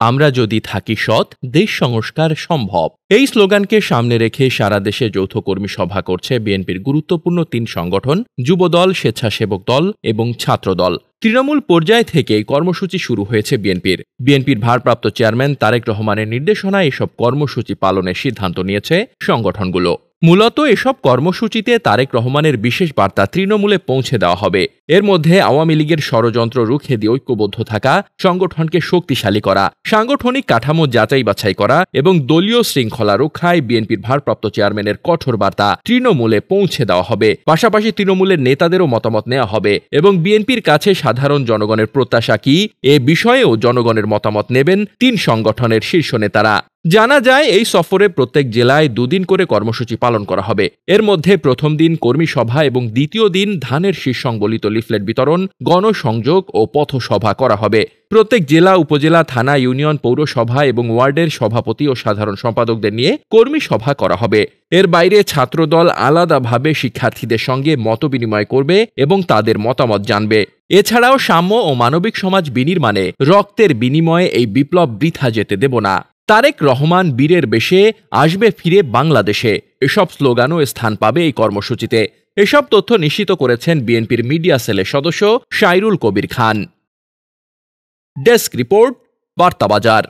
আমরা যদি থাকি সৎ, দেশ সংস্কার সম্ভব। এই স্লোগানকে সামনে রেখে সারা দেশে যৌথ কর্মী সভা করছে বিএনপির গুরুত্বপূর্ণ 3 সংগঠন, যুবদল, স্বেচ্ছাসেবক দল এবং ছাত্রদল। তৃণমূল পর্যায় থেকে কর্মসূচি শুরু হয়েছে বিএনপির ভারপ্রাপ্ত চেয়ারম্যান তারেক রহমানের নির্দেশনায় এসব কর্মসূচি পালনের সিদ্ধান্ত নিয়েছে সংগঠনগুলো। মূলত এসব কর্মসূচিতে তারেক রহমানের বিশেষ বার্তা তৃণমূলে পৌঁছে দেওয়া হবে। এর মধ্যে আওয়ামী লীগের ষড়যন্ত্র রুখে দিয়ে ঐক্যবদ্ধ থাকা, সংগঠনকে শক্তিশালী করা, সাংগঠনিক কাঠামো যাচাই বাছাই করা এবং দলীয় শৃঙ্খলা রক্ষায় বিএনপির ভারপ্রাপ্ত চেয়ারম্যানের কঠোর বার্তা তৃণমূলে পৌঁছে দেওয়া হবে। পাশাপাশি তৃণমূলের নেতাদেরও মতামত নেওয়া হবে এবং বিএনপির কাছে সাধারণ জনগণের প্রত্যাশা কি, এ বিষয়েও জনগণের মতামত নেবেন 3 সংগঠনের শীর্ষ নেতারা। জানা যায়, এই সফরে প্রত্যেক জেলায় 2 দিন করে কর্মসূচি পালন করা হবে। এর মধ্যে প্রথম দিন কর্মী সভা এবং দ্বিতীয় দিন ধানের শীষ সংবলিত লিফলেট বিতরণ, গণসংযোগ ও পথসভা করা হবে। প্রত্যেক জেলা, উপজেলা, থানা, ইউনিয়ন, পৌরসভা এবং ওয়ার্ডের সভাপতি ও সাধারণ সম্পাদকদের নিয়ে কর্মী সভা করা হবে। এর বাইরে ছাত্রদল আলাদাভাবে শিক্ষার্থীদের সঙ্গে মতবিনিময় করবে এবং তাদের মতামত জানবে। এছাড়াও সাম্য ও মানবিক সমাজ বিনির্মাণে রক্তের বিনিময়ে এই বিপ্লব বৃথা যেতে দেব না। তারেক রহমান বীরের বেশে আসবে ফিরে বাংলাদেশে, এসব স্লোগানও স্থান পাবে এই কর্মসূচিতে। এসব তথ্য নিশ্চিত করেছেন বিএনপির মিডিয়া সেলের সদস্য শাইরুল কবির খান। Desk report, বার্তাবাজার।